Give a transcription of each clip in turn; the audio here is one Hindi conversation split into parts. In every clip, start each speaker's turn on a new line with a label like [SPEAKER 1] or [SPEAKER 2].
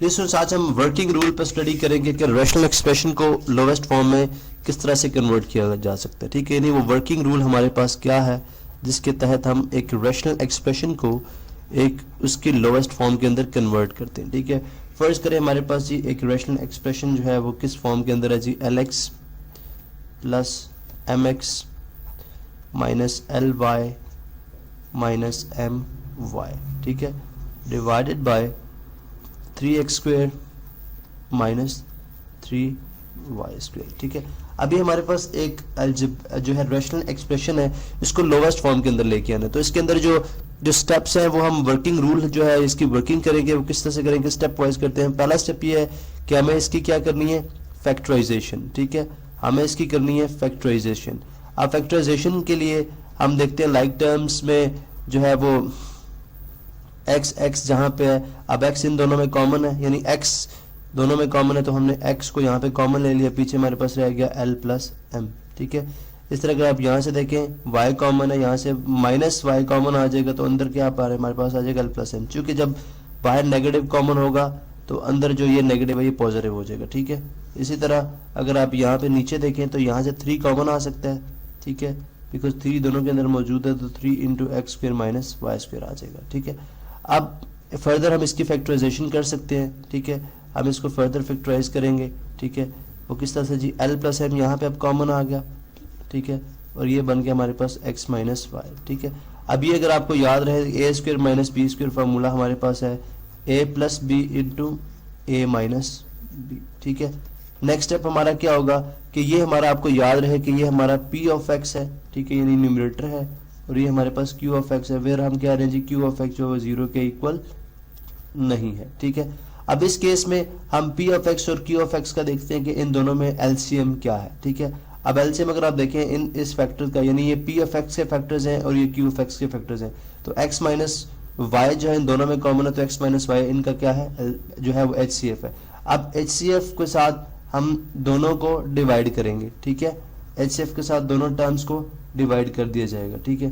[SPEAKER 1] लिसनर्स, आज हम वर्किंग रूल पर स्टडी करेंगे कि रैशनल एक्सप्रेशन को लोवेस्ट फॉर्म में किस तरह से कन्वर्ट किया जा सकता है। ठीक है, यानी वो वर्किंग रूल हमारे पास क्या है जिसके तहत हम एक रैशनल एक्सप्रेशन को एक उसकी लोवेस्ट फॉर्म के अंदर कन्वर्ट करते हैं। ठीक है, फर्ज करें हमारे पास जी एक रैशनल एक्सप्रेशन जो है वो किस फॉर्म के अंदर है जी, LX plus MX minus LY minus MY, ठीक है, divided by 3x square minus 3y square. ठीक है, अभी हमारे पास एक जो है रैशनल एक्सप्रेशन है, इसको लोवेस्ट फॉर्म के अंदर लेके आना है। तो इसके अंदर जो स्टेप्स हैं वो हम वर्किंग रूल जो है इसकी वर्किंग करेंगे, वो किस तरह से करेंगे, स्टेप वाइज करते हैं। पहला स्टेप ये है कि हमें इसकी क्या करनी है, फैक्टराइजेशन। ठीक है, हमें इसकी करनी है फैक्टराइजेशन। अब फैक्टराइजेशन के लिए हम देखते हैं लाइक टर्म्स में जो है वो x जहाँ पे है, अब x इन दोनों में कॉमन है, यानी x दोनों में कॉमन है तो हमने x को यहाँ पे कॉमन ले लिया, पीछे हमारे पास रह गया l प्लस m। ठीक है, इस तरह अगर आप यहाँ से देखें y कॉमन है, यहाँ से माइनस y कॉमन आ जाएगा तो अंदर क्या पा रहे हैं हमारे पास आ जाएगा l प्लस m। चूंकि जब बाहर नेगेटिव कॉमन होगा तो अंदर जो ये नेगेटिव है ये पॉजिटिव हो जाएगा। ठीक है, इसी तरह अगर आप यहाँ पे नीचे देखें तो यहाँ से 3 कॉमन आ सकता है। ठीक है, बिकॉज 3 दोनों के अंदर मौजूद है तो 3 into x square minus y square आ जाएगा। ठीक है, अब फर्दर हम इसकी फैक्टराइजेशन कर सकते हैं। ठीक है, हम इसको फर्दर फैक्टराइज करेंगे। ठीक है, वो किस तरह से जी, l प्लस m यहाँ पे अब कॉमन आ गया। ठीक है, और ये बन गया हमारे पास x माइनस वाई। ठीक है, अब ये अगर आपको याद रहे a square minus B square formula हमारे पास है a plus B into A minus B. ठीक है, नेक्स्ट स्टेप हमारा क्या होगा कि ये हमारा आपको याद रहे कि ये हमारा p ऑफ x है। ठीक है, यानी न्यूमरेटर है और ये हमारे पास q ऑफ x है, वेर हम कह रहे हैं जी q ऑफ x जो 0 के इक्वल नहीं है। ठीक है, अब इस केस में हम p ऑफ x और q ऑफ x का देखते हैं कि इन दोनों में LCM क्या है। ठीक है, अब LCM अगर आप देखें इस फैक्टर का, यानी ये p ऑफ x के फैक्टर्स हैं और ये q ऑफ x के फैक्टर्स हैं, तो x माइनस y जो है इन दोनों में कॉमन है तो x माइनस वाई इनका क्या है, जो है वो HCF है। अब HCF के साथ हम दोनों को डिवाइड करेंगे। ठीक है, HCF के साथ दोनों टर्म्स को डिवाइड कर दिया जाएगा। ठीक है,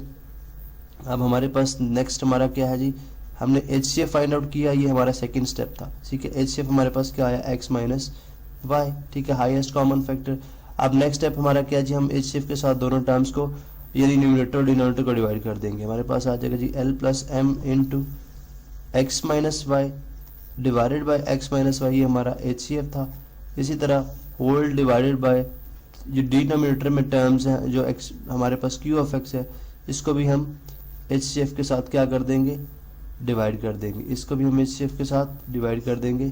[SPEAKER 1] अब हमारे पास नेक्स्ट हमारा क्या है जी, हमने HCF फाइंड आउट किया, ये हमारा सेकंड स्टेप था। ठीक है, HCF हमारे पास क्या आया, x माइनस वाई। ठीक है, हाईएस्ट कॉमन फैक्टर। अब नेक्स्ट स्टेप हमारा क्या जी, हम HCF के साथ दोनों टर्म्स को यानी न्यूमरेटर और डिनोमिनेटर को डिवाइड कर देंगे। हमारे पास आ जाएगा जी l plus m into X minus Y divided by X minus Y, ये हमारा HCF था। इसी तरह होल डिवाइडेड बाय जो डिनोमिनेटर में टर्म्स हैं जो x हमारे पास q ऑफ x है, इसको भी हम HCF के साथ क्या कर देंगे, डिवाइड कर देंगे। इसको भी हम HCF के साथ डिवाइड कर देंगे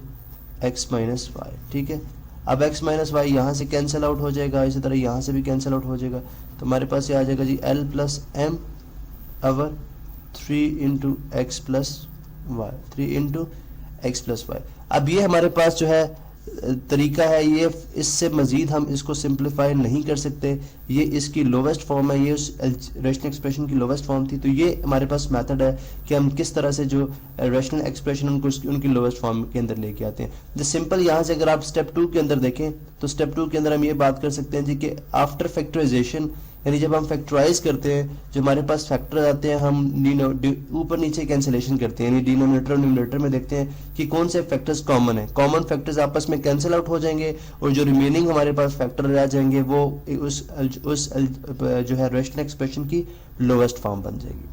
[SPEAKER 1] x माइनस वाई। ठीक है, अब x माइनस वाई यहाँ से कैंसिल आउट हो जाएगा, इसी तरह यहाँ से भी कैंसिल आउट हो जाएगा, तो हमारे पास ये आ जाएगा जी l plus m over 3 into X plus Y, 3 into X plus Y. अब ये हमारे पास जो है तरीका है, ये इससे मजीद हम इसको सिंप्लीफाई नहीं कर सकते, ये इसकी लोवेस्ट फॉर्म है, ये उस रैशनल एक्सप्रेशन की लोवेस्ट फॉर्म थी। तो ये हमारे पास मेथड है कि हम किस तरह से जो रैशनल एक्सप्रेशन उनको उनकी लोवेस्ट फॉर्म के अंदर लेके आते हैं। जो सिंपल यहाँ से अगर आप स्टेप 2 के अंदर देखें तो स्टेप 2 के अंदर हम ये बात कर सकते हैं जी कि आफ्टर फैक्टराइजेशन, यानी जब हम फैक्टराइज करते हैं जो हमारे पास फैक्टर आते हैं हम ऊपर नीचे कैंसिलेशन करते हैं, यानी डिनोमिनेटर और न्यूमरेटर में देखते हैं कि कौन से फैक्टर्स कॉमन है। कॉमन फैक्टर्स आपस में कैंसिल आउट हो जाएंगे और जो रिमेनिंग हमारे पास फैक्टर रह जाएंगे वो उस जो है रैशनल एक्सप्रेशन की लोवेस्ट फॉर्म बन जाएगी।